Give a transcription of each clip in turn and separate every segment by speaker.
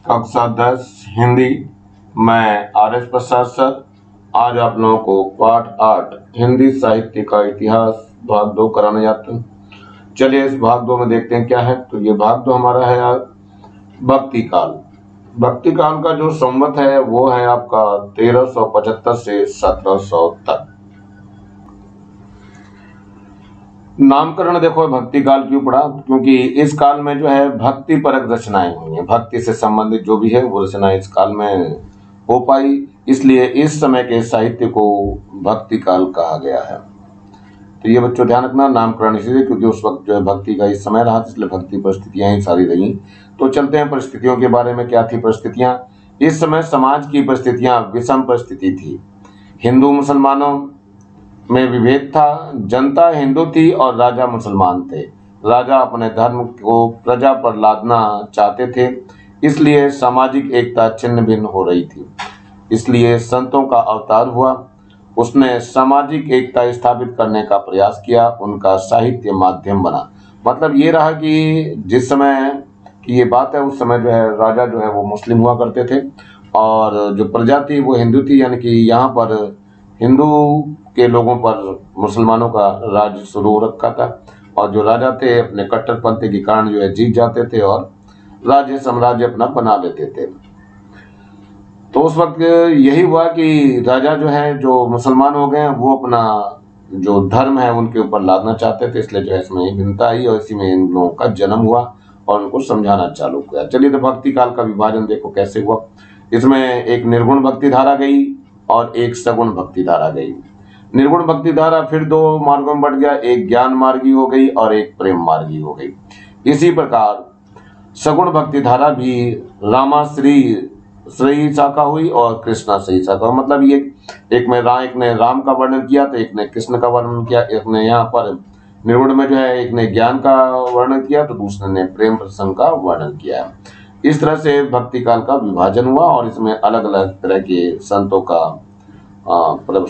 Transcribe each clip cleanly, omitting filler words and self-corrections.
Speaker 1: कक्षा 10 हिंदी। मैं आर.एस. प्रसाद सर। आज आप लोगों को पाठ 8 हिंदी साहित्य का इतिहास भाग 2 कराने जाते हैं। चलिए इस भाग 2 में देखते हैं क्या है। तो ये भाग 2 हमारा है भक्ति काल। भक्ति काल का जो संवत है वो है आपका 1375 से 1700 तक। नामकरण देखो भक्ति काल क्यों पड़ा, क्योंकि इस काल में जो है भक्ति परक रचनाएं हुई हैं। भक्ति से संबंधित जो भी है वो रचनाएं इस काल में हो पाई, इसलिए इस समय के साहित्य को भक्ति काल कहा गया है। तो ये बच्चों ध्यान रखना, नामकरण इसलिए क्योंकि उस वक्त जो है भक्ति का इस समय रहा, इसलिए भक्ति परिस्थितियां ही सारी रही। तो चलते हैं परिस्थितियों के बारे में। क्या थी परिस्थितियां? इस समय समाज की परिस्थितियां विषम परिस्थिति थी। हिंदू मुसलमानों में विभेद था। जनता हिंदू थी और राजा मुसलमान थे। राजा अपने धर्म को प्रजा पर लादना चाहते थे, इसलिए सामाजिक एकता छिन्न भिन्न हो रही थी। इसलिए संतों का अवतार हुआ। उसने सामाजिक एकता स्थापित करने का प्रयास किया। उनका साहित्य माध्यम बना। मतलब ये रहा कि जिस समय की ये बात है, उस समय जो है राजा जो है वो मुस्लिम हुआ करते थे और जो प्रजा थी वो हिंदू थी। यानी कि यहाँ पर हिंदू के लोगों पर मुसलमानों का राज शुरू हो रखा था और जो राजा थे अपने कट्टरपंथी के कारण जो है जीत जाते थे और राज्य साम्राज्य अपना बना लेते थे। तो उस वक्त यही हुआ कि राजा जो है जो मुसलमान हो गए वो अपना जो धर्म है उनके ऊपर लादना चाहते थे, इसलिए जो है इसमें भिन्नता आई और इसी में इन लोगों का जन्म हुआ और उनको समझाना चालू किया। चलिए तो भक्ति काल का विभाजन देखो कैसे हुआ। इसमें एक निर्गुण भक्ति धारा गई और एक सगुण भक्ति धारा गई। निर्गुण भक्ति धारा फिर 2 मार्गों में बढ़ गया, एक ज्ञान मार्गी हो गई और एक प्रेम मार्गी हो गई। इसी प्रकार सगुण भक्ति धारा भी रामाश्री शाखा हुई और कृष्णाश्री शाखा। मतलब ये एक ने राम का वर्णन किया तो एक ने कृष्ण का वर्णन किया। एक ने यहाँ पर निर्गुण में जो है एक ने ज्ञान का वर्णन किया तो दूसरे ने प्रेम प्रसंग का वर्णन किया। इस तरह से भक्ति काल का विभाजन हुआ और इसमें अलग अलग तरह के संतों का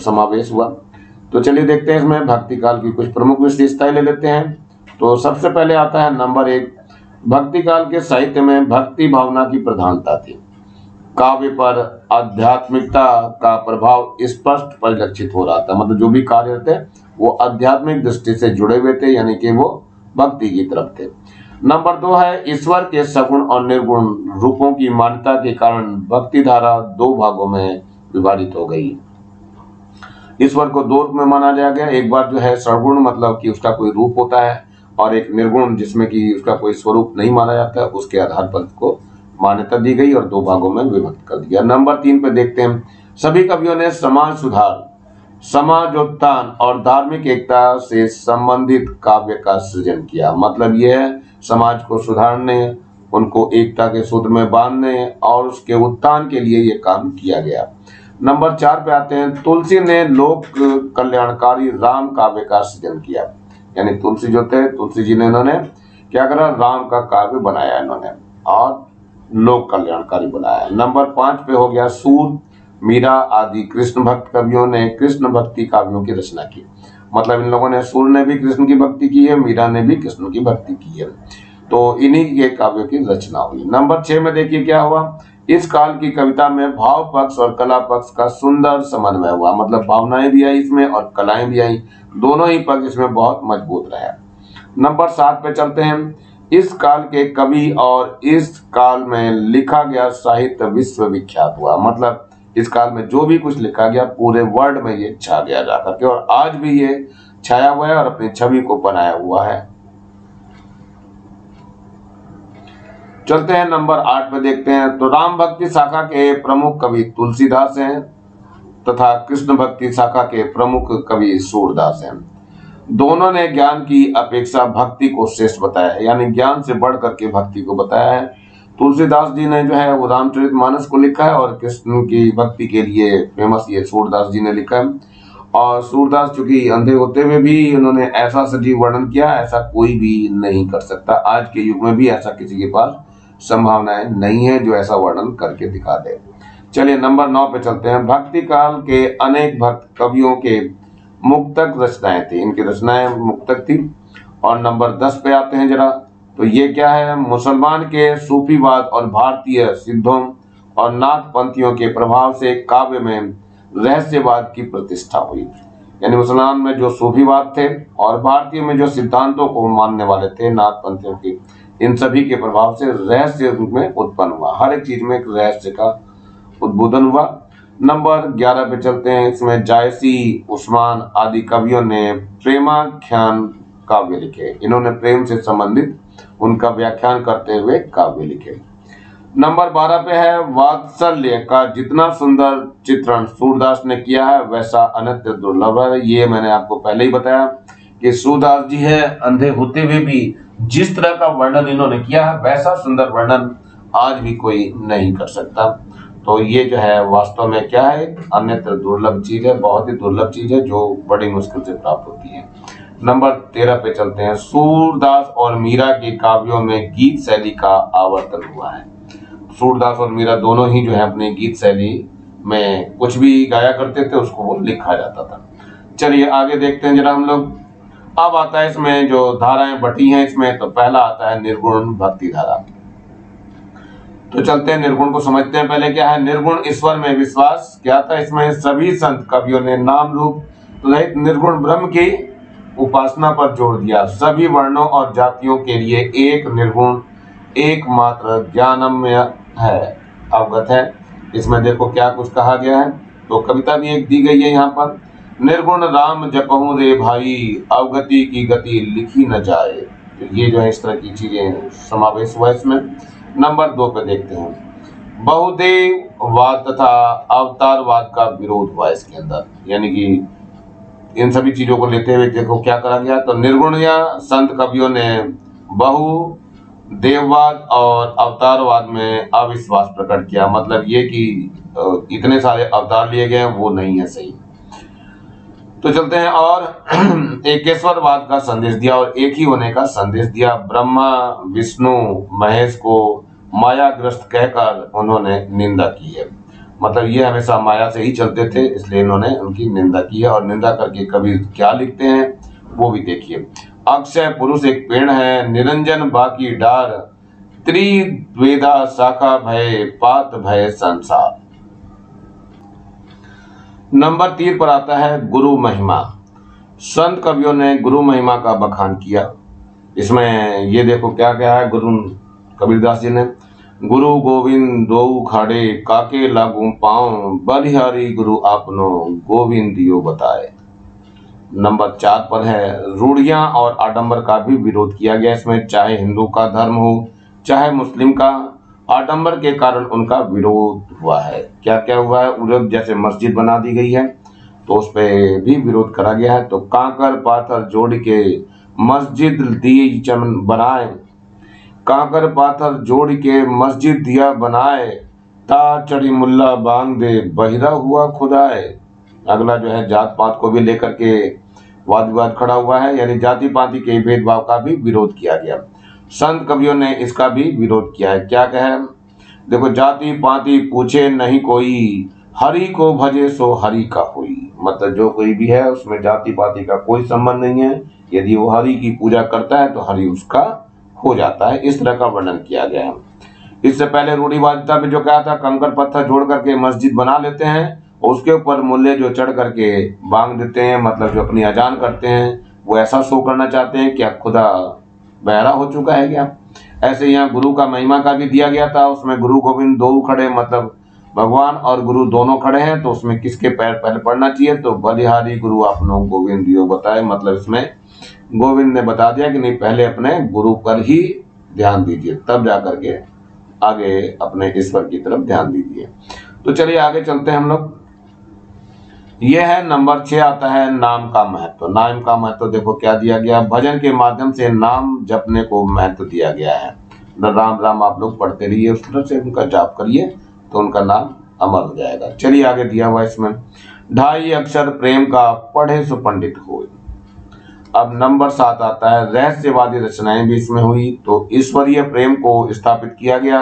Speaker 1: समावेश हुआ। तो चलिए देखते हैं इसमें भक्ति काल की कुछ प्रमुख विशेषताएं ले लेते हैं। तो सबसे पहले आता है नंबर 1, भक्ति काल के साहित्य में भक्ति भावना की प्रधानता थी। काव्य पर आध्यात्मिकता का प्रभाव स्पष्ट परिलक्षित हो रहा था। मतलब जो भी कार्य थे वो आध्यात्मिक दृष्टि से जुड़े हुए थे, यानी कि वो भक्ति की तरफ थे। नंबर 2 है ईश्वर के सगुण और निर्गुण रूपों की मान्यता के कारण भक्ति धारा 2 भागों में विभाजित हो गई। ईश्वर को 2 रूप में माना जाया गया। एक बार जो है सगुण, मतलब कि उसका कोई रूप होता है, और एक निर्गुण जिसमें कि उसका कोई स्वरूप नहीं माना जाता है, उसके आधार पर उसको मान्यता दी गई और 2 भागों में विभक्त कर दिया। नंबर 3 पे देखते हैं, सभी कवियों ने समाज सुधार, समाजोत्थान और धार्मिक एकता से संबंधित काव्य का सृजन किया। मतलब यह है समाज को सुधारने, उनको एकता के सूत्र में बांधने और उसके उत्थान के लिए ये काम किया गया। नंबर 4 पे आते हैं, तुलसी ने लोक कल्याणकारी राम काव्य का सृजन किया। यानी तुलसी जो थे, तुलसी जी ने इन्होंने क्या करा, राम का काव्य बनाया इन्होंने और लोक कल्याणकारी बनाया। नंबर 5 पे हो गया, सूर, मीरा आदि कृष्ण भक्त कवियों ने कृष्ण भक्ति काव्यों की रचना की। मतलब इन लोगों ने, सूर ने भी कृष्ण की भक्ति की है, मीरा ने भी कृष्ण की भक्ति की है, तो इन्हीं के काव्यों की रचना हुई। नंबर 6 में देखिए क्या हुआ, इस काल की कविता में भाव पक्ष और कला पक्ष का सुंदर समन्वय हुआ। मतलब भावनाएं भी आई इसमें और कलाएं भी आई, दोनों ही पक्ष इसमें बहुत मजबूत रहे। नंबर 7 पे चलते हैं, इस काल के कवि और इस काल में लिखा गया साहित्य विश्वविख्यात हुआ। मतलब इस काल में जो भी कुछ लिखा गया पूरे वर्ल्ड में ये छा गया जाकर के, और आज भी ये छाया हुआ है और अपनी छवि को बनाया हुआ है। चलते हैं नंबर 8 पे देखते हैं, तो राम भक्ति शाखा के प्रमुख कवि तुलसीदास हैं तथा कृष्ण भक्ति शाखा के प्रमुख कवि सूरदास हैं। दोनों ने ज्ञान की अपेक्षा भक्ति को श्रेष्ठ बताया है, यानी ज्ञान से बढ़ करके भक्ति को बताया है। तुलसीदास जी ने जो है वो रामचरितमानस को लिखा है और कृष्ण की भक्ति के लिए फेमस ये सूरदास जी ने लिखा है। और सूरदास चूंकि अंधे होते हुए भी उन्होंने ऐसा सजीव वर्णन किया, ऐसा कोई भी नहीं कर सकता। आज के युग में भी ऐसा किसी के पास संभावनाएं नहीं है जो ऐसा वर्णन करके दिखा दे। चलिए नंबर 9 पे चलते हैं, भक्ति काल के अनेक भक्त कवियों के मुक्तक रचनाएं थी। इनकी रचनाएं मुक्तक थी। और नंबर 10 पे आते हैं जरा, तो ये क्या है, मुसलमान के सूफीवाद और भारतीय सिद्धों और नाथपंथियों के प्रभाव से काव्य में रहस्यवाद की प्रतिष्ठा हुई। यानी मुसलमान में जो सूफीवाद थे और भारतीय में जो सिद्धांतों को मानने वाले थे नाथपंथियों की, इन सभी के प्रभाव से रहस्य रूप में उत्पन्न हुआ। हर एक चीज में एक रहस्य का उद्बोधन हुआ। नंबर 11 पे चलते हैं। इसमें जायसी, उस्मान आदि कवियों ने प्रेमाख्यान काव्य लिखे। इन्होंने प्रेम से संबंधित उनका व्याख्यान करते हुए काव्य लिखे। नंबर 12 पे है, वात्सल्य का जितना सुंदर चित्रण सूरदास ने किया है वैसा अन्यत्र दुर्लभ है। ये मैंने आपको पहले ही बताया कि सूरदास जी है अंधे होते हुए भी जिस तरह का वर्णन इन्होंने किया है वैसा सुंदर वर्णन आज भी कोई नहीं कर सकता। तो ये जो है वास्तव में क्या है, अन्यत्र दुर्लभ चीज है, बहुत ही दुर्लभ चीज है जो बड़ी मुश्किल से प्राप्त होती है। नंबर 13 पे चलते हैं। सूरदास और मीरा के काव्यों में गीत शैली का आवर्तन हुआ है। सूरदास और मीरा दोनों ही जो है अपनी गीत शैली में कुछ भी गाया करते थे उसको वो लिखा जाता था। चलिए आगे देखते हैं जरा हम लोग। अब आता है इसमें जो धाराएं बटी हैं इसमें, तो पहला आता है निर्गुण भक्ति धारा। तो चलते हैं निर्गुण को समझते हैं। पहले क्या है निर्गुण, ईश्वर में विश्वास। क्या था इसमें, सभी संत कवियों ने नाम रूप रहित निर्गुण ब्रह्म की उपासना पर जोर दिया। सभी वर्णों और जातियों के लिए एक निर्गुण एकमात्र ज्ञानमय है, अवगत है। इसमें देखो क्या कुछ कहा गया है, तो कविता भी एक दी गई है यहाँ पर। निर्गुण राम जपहूं रे भाई, अवगति की गति लिखी न जाए। तो ये जो है इस तरह की चीजें समावेश हुआ इसमें। नंबर 2 पे देखते हैं। बहुदेववाद तथा अवतारवाद का विरोध हुआ इसके अंदर। यानी कि इन सभी चीजों को लेते हुए देखो क्या करा गया। तो निर्गुण या संत कवियों ने बहुदेववाद और अवतारवाद में अविश्वास प्रकट किया। मतलब ये कि इतने सारे अवतार लिए गए वो नहीं है सही। तो चलते हैं और एकेश्वरवाद का संदेश दिया और एक ही होने का संदेश दिया। ब्रह्मा विष्णु महेश को मायाग्रस्त कहकर उन्होंने निंदा की है। मतलब ये हमेशा माया से ही चलते थे, इसलिए इन्होंने उनकी निंदा की है। और निंदा करके कवि क्या लिखते हैं वो भी देखिए। अक्षय पुरुष एक पेड़ है, निरंजन बाकी डार, त्रिवेदा शाखा भय, पात भय संसार। नंबर 3 पर आता है गुरु महिमा। संत कवियों ने गुरु महिमा का बखान किया। इसमें ये देखो क्या क्या है, गुरु कबीरदास जी ने, गुरु गोविंद दो खाड़े, काके लागू पाँव, बलिहारी गुरु आपनो, गोविंद दियो बताए। नंबर 4 पर है रूढ़ियां और आडंबर का भी विरोध किया गया इसमें। चाहे हिंदू का धर्म हो चाहे मुस्लिम का, आडंबर के कारण उनका विरोध हुआ है। क्या क्या हुआ है विरोध, जैसे मस्जिद बना दी गई है तो उस पर भी विरोध करा गया है। तो कांकर पाथर जोड़ के मस्जिद दी चमन बनाए, कांकर पाथर जोड़ के मस्जिद दिया बनाए, ता चढ़ी मुल्ला बांग दे, बहिरा हुआ खुदाए। अगला जो है जात पात को भी लेकर के वाद विवाद खड़ा हुआ है, यानी जाति पाति के भेदभाव का भी विरोध किया गया। संत कवियों ने इसका भी विरोध किया है। क्या कहे, देखो, जाति पाति पूछे नहीं कोई, हरि को भजे सो हरि का होई। मतलब जो कोई भी है उसमें जाति पाति का कोई संबंध नहीं है, यदि वो हरि की पूजा करता है तो हरि उसका हो जाता है। इस तरह का वर्णन किया गया है। इससे पहले रूढ़िवादिता में जो कहा था, कंकड़ पत्थर जोड़ करके मस्जिद बना लेते हैं, उसके ऊपर मुल्ले जो चढ़ करके बांग देते हैं, मतलब जो अपनी अजान करते हैं, वो ऐसा शो करना चाहते हैं क्या खुदा बहरा हो चुका है क्या। ऐसे यहाँ गुरु का महिमा का भी दिया गया था। उसमें गुरु गोविंद दो खड़े, मतलब भगवान और गुरु दोनों खड़े हैं, तो उसमें किसके पैर पहले पड़ना चाहिए, तो बलिहारी गुरु आपनो गोविंद दियो बताए। मतलब इसमें गोविंद ने बता दिया कि नहीं, पहले अपने गुरु पर ही ध्यान दीजिए, तब जाकर के आगे अपने ईश्वर की तरफ ध्यान दीजिए। तो चलिए आगे चलते हैं हम लोग। यह है नंबर 6 आता है नाम का महत्व। नाम का महत्व देखो क्या दिया गया, भजन के माध्यम से नाम जपने को महत्व दिया गया है। राम राम आप लोग पढ़ते रहिए, उस तरह से उनका जाप करिए तो उनका नाम अमर हो जाएगा। चलिए आगे दिया हुआ इसमें, 2.5 अक्षर प्रेम का पढ़े सो पंडित हो। अब नंबर 7 आता है रहस्यवादी रचनाएं भी इसमें हुई। तो ईश्वरीय प्रेम को स्थापित किया गया,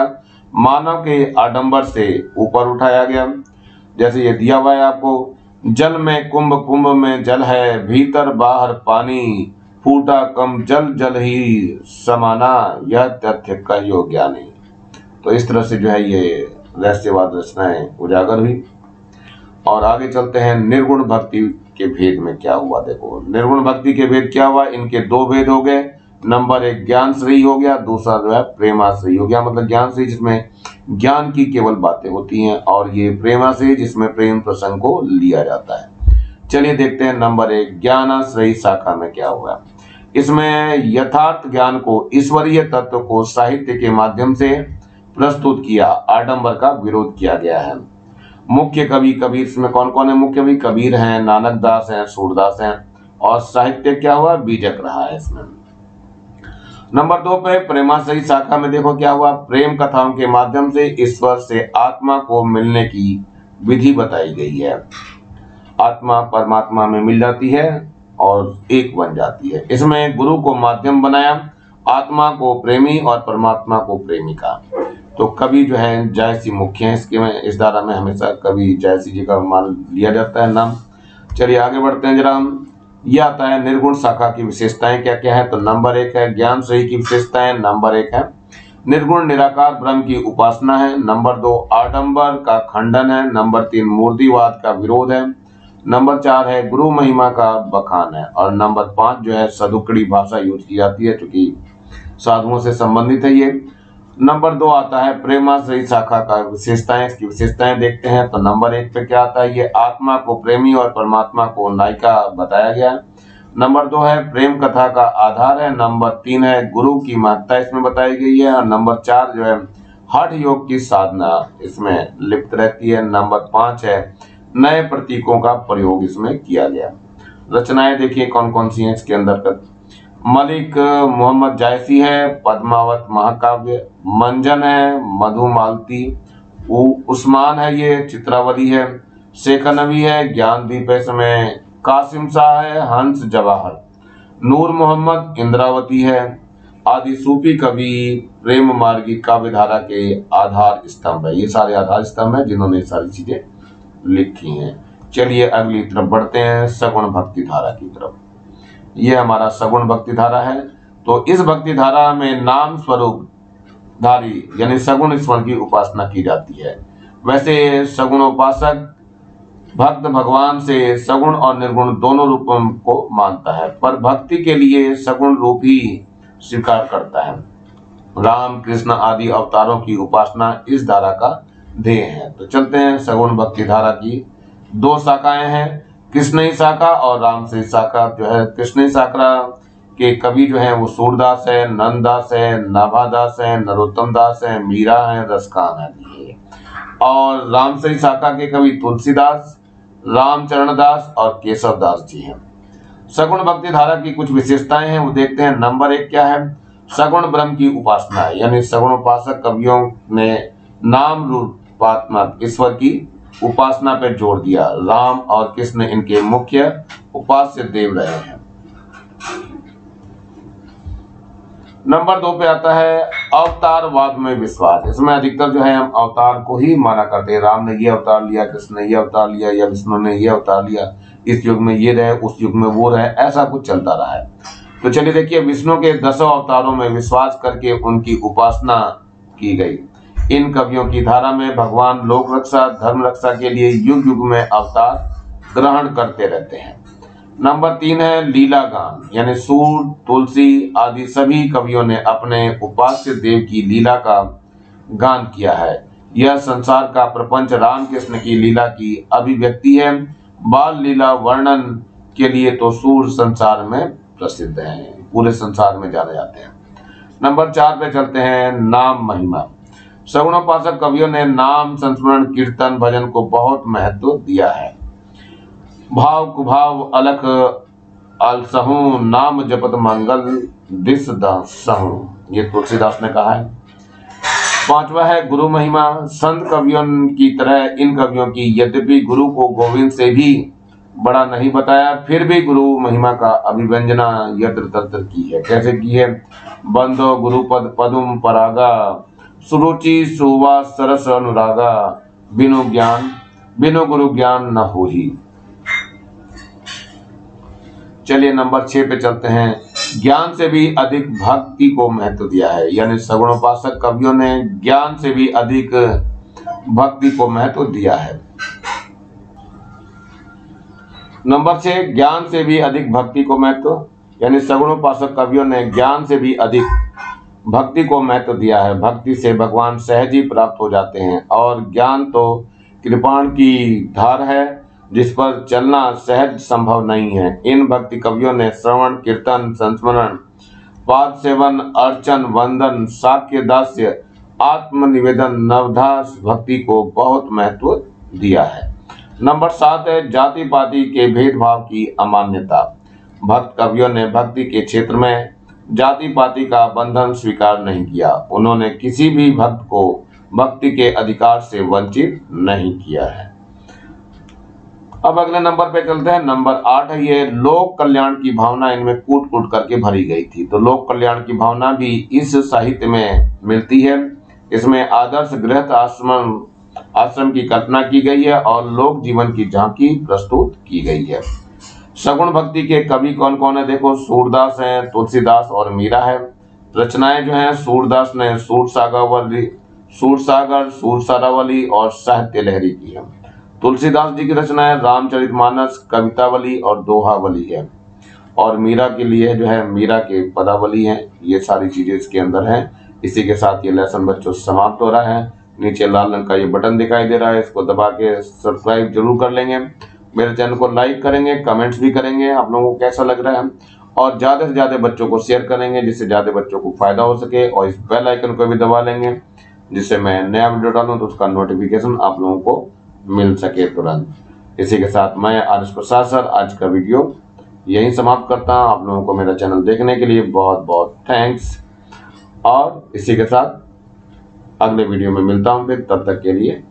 Speaker 1: मानव के आडंबर से ऊपर उठाया गया। जैसे ये दिया हुआ है आपको, जल में कुंभ, कुंभ में जल है, भीतर बाहर पानी, फूटा कम जल जल ही समाना, यह तथ्य कहियो ज्ञानी। तो इस तरह से जो है ये रहस्यवाद रचनाएं उजागर हुई। और आगे चलते हैं, निर्गुण भक्ति के भेद में क्या हुआ। देखो निर्गुण भक्ति के भेद क्या हुआ, इनके दो भेद हो गए। नंबर एक ज्ञान श्रेय हो गया, दूसरा जो है प्रेमाश्रय हो गया। मतलब ज्ञान श्रेय जिसमें ज्ञान की केवल बातें होती हैं, और ये प्रेमाश्रय जिसमें प्रेम प्रसंग को लिया जाता है। चलिए देखते हैं नंबर एक ज्ञानाश्रयी शाखा में क्या हुआ। इसमें यथार्थ ज्ञान को, ईश्वरीय तत्व को साहित्य के माध्यम से प्रस्तुत किया, आडंबर का विरोध किया गया है। मुख्य कवि कबीर, इसमें कौन कौन है मुख्य कवि, कबीर हैं, नानक दास हैं, सूरदास हैं। और साहित्य क्या हुआ, बीजक रहा है इसमें। नंबर दो पे प्रेमाश्रयी शाखा में देखो क्या हुआ, प्रेम कथाओं के माध्यम से ईश्वर से आत्मा को मिलने की विधि बताई गई है। आत्मा परमात्मा में मिल जाती है और एक बन जाती है। इसमें गुरु को माध्यम बनाया, आत्मा को प्रेमी और परमात्मा को प्रेमिका। तो कवि जो है जायसी मुख्य है इसके में, इस धारा में हमेशा कवि जायसी जी का मान लिया जाता है नाम। चलिए आगे बढ़ते हैं जरा। यह आता है निर्गुण शाखा की विशेषताएं क्या क्या है। तो नंबर एक है ज्ञान श्रेय की विशेषताएं। नंबर एक है निर्गुण निराकार ब्रह्म की उपासना है। नंबर दो आडंबर का खंडन है। नंबर तीन मूर्तिवाद का विरोध है। नंबर चार है गुरु महिमा का बखान है। और नंबर पांच जो है सदुक्कड़ी भाषा यूज की जाती है, क्योंकि साधुओं से संबंधित है ये। नंबर दो आता है प्रेमाश्रयी शाखा का विशेषताएं, इसकी विशेषताएं देखते हैं। तो नंबर एक पे क्या आता है, ये आत्मा को प्रेमी और परमात्मा को नायिका बताया गया है। नंबर दो है प्रेम कथा का आधार है। नंबर तीन है गुरु की महत्ता इसमें बताई गई है। और नंबर चार जो है हठ योग की साधना इसमें लिप्त रहती है। नंबर पांच है नए प्रतीकों का प्रयोग इसमें किया गया। रचनाएं देखिए कौन कौन सी हैं इसके अंदर। मलिक मोहम्मद जायसी है, पद्मावत महाकाव्य, मंजन है, मधुमालती, उस्मान है, ये चित्रावली है, शेखनवी है, ज्ञानदीप है, इसमें कासिम शाह है, हंस जवाहर, नूर मोहम्मद इंद्रावती है, आदि सूफी कवि प्रेम मार्गी काव्य धारा के आधार स्तंभ है। ये सारे आधार स्तंभ है जिन्होंने सारी चीजें लिखी हैं। चलिए अगली तरफ बढ़ते हैं, सगुण भक्ति धारा की तरफ। ये हमारा सगुण भक्ति धारा है। तो इस भक्ति धारा में नाम स्वरूप धारी यानी सगुण ईश्वर की उपासना की जाती है। वैसे सगुणोपासक भक्त भगवान से सगुण और निर्गुण दोनों रूपों को मानता है, पर भक्ति के लिए सगुण रूप ही स्वीकार करता है। राम कृष्ण आदि अवतारों की उपासना इस धारा का ध्येय है। तो चलते हैं, सगुण भक्ति धारा की दो शाखाएं हैं, कृष्णई शाखा और रामश्री शाखा। जो है कृष्णई शाखा के कवि जो है वो सूरदास है, नंददास है, नाभादास है, नरोत्तम दास है, मीरा है, रसकान आदि। और रामश्री शाखा के कवि तुलसीदास, रामचरण दास और केशव दास जी हैं। सगुण भक्ति धारा की कुछ विशेषताएं हैं वो देखते हैं। नंबर एक क्या है, सगुण ब्रह्म की उपासना है, यानी सगुणोपासक कवियों ने नाम रूपात्मक ईश्वर की उपासना पर जोर दिया। राम और कृष्ण इनके मुख्य उपास्य देव रहे हैं। नंबर दो पे आता है अवतारवाद में विश्वास। इसमें अधिकतर जो है हम अवतार को ही माना करते हैं। राम ने ये अवतार लिया, कृष्ण ने ये अवतार लिया, या विष्णु ने ये अवतार लिया, इस युग में ये रहे, उस युग में वो रहे, ऐसा कुछ चलता रहा है। तो चलिए देखिए, विष्णु के 10 अवतारों में विश्वास करके उनकी उपासना की गई। इन कवियों की धारा में भगवान लोक रक्षा धर्म रक्षा के लिए युग युग में अवतार ग्रहण करते रहते हैं। नंबर तीन है लीला गान, यानी सूर तुलसी आदि सभी कवियों ने अपने उपास्य देव की लीला का गान किया है। यह संसार का प्रपंच राम कृष्ण की लीला की अभिव्यक्ति है। बाल लीला वर्णन के लिए तो सूर संसार में प्रसिद्ध हैं, पूरे संसार में जाने जाते हैं। नंबर चार पे चलते हैं, नाम महिमा। सगुणोपासक कवियों ने नाम संस्मरण कीर्तन भजन को बहुत महत्व दिया है। भाव कुभाव अलख अलसहु, नाम जपत मंगल दिस दासहु, ये तुलसीदास ने कहा है। पांचवा है गुरु महिमा। संत कवियों की तरह इन कवियों की यद्यपि गुरु को गोविंद से भी बड़ा नहीं बताया, फिर भी गुरु महिमा का अभिव्यंजना यत्र तत्र की है। कैसे की है, बंदो गुरुपद पदुम परागा, सुरुचि सुवास सरस अनुरागा, बिनु गुरु ज्ञान न होही। चलिए नंबर 6 पे चलते हैं, ज्ञान से भी अधिक भक्ति को महत्व दिया है। यानी सगुणोपासक कवियों ने ज्ञान से भी अधिक भक्ति को महत्व दिया है। नंबर 6, ज्ञान से भी अधिक भक्ति को महत्व, यानी सगुणोपासक कवियों ने ज्ञान से भी अधिक भक्ति को महत्व दिया है। भक्ति से भगवान सहज ही प्राप्त हो जाते हैं और ज्ञान तो कृपाण की धार है जिस पर चलना सहज संभव नहीं है। इन भक्ति कवियों ने श्रवण, कीर्तन, संस्मरण, पाद सेवन, अर्चन, वंदन, साक्य दास्य, आत्मनिवेदन, नवदास भक्ति को बहुत महत्व दिया है। नंबर 7 है जाति पाति के भेदभाव की अमान्यता। भक्त कवियों ने भक्ति के क्षेत्र में जाति पाति का बंधन स्वीकार नहीं किया। उन्होंने किसी भी भक्त को भक्ति के अधिकार से वंचित नहीं किया है। अब अगले नंबर पे चलते हैं। नंबर 8 है ये लोक कल्याण की भावना इनमें कूट कूट करके भरी गई थी। तो लोक कल्याण की भावना भी इस साहित्य में मिलती है। इसमें आदर्श गृहस्थ आश्रम की कल्पना की गई है और लोक जीवन की झांकी प्रस्तुत की गई है। सगुण भक्ति के कवि कौन कौन है देखो, सूरदास हैं, तुलसीदास और मीरा है। रचनाएं जो हैं सूरदास ने सूरसागर, सूरसारावली और साहित्य लहरी की है। तुलसीदास जी की रचनाएं रामचरितमानस, कवितावली और दोहावली है। और मीरा के लिए जो है मीरा के पदावली है। ये सारी चीजें इसके अंदर हैं। इसी के साथ ये लेसन बच्चों समाप्त हो रहा है। नीचे लाल रंग का ये बटन दिखाई दे रहा है, इसको दबा के सब्सक्राइब जरूर कर लेंगे। मेरे चैनल को लाइक करेंगे, कमेंट्स भी करेंगे आप लोगों को कैसा लग रहा है, और ज्यादा से ज्यादा बच्चों को शेयर करेंगे जिससे ज्यादा बच्चों को फायदा हो सके। और इस बेल आइकन को भी दबा लेंगे जिससे मैं नया वीडियो डालूं तो उसका नोटिफिकेशन आप लोगों को मिल सके तुरंत। इसी के साथ मैं आर.एस. प्रसाद सर आज का वीडियो यहीं समाप्त करता हूं। आप लोगों को मेरा चैनल देखने के लिए बहुत बहुत थैंक्स। और इसी के साथ अगले वीडियो में मिलता हूं फिर, तब तक के लिए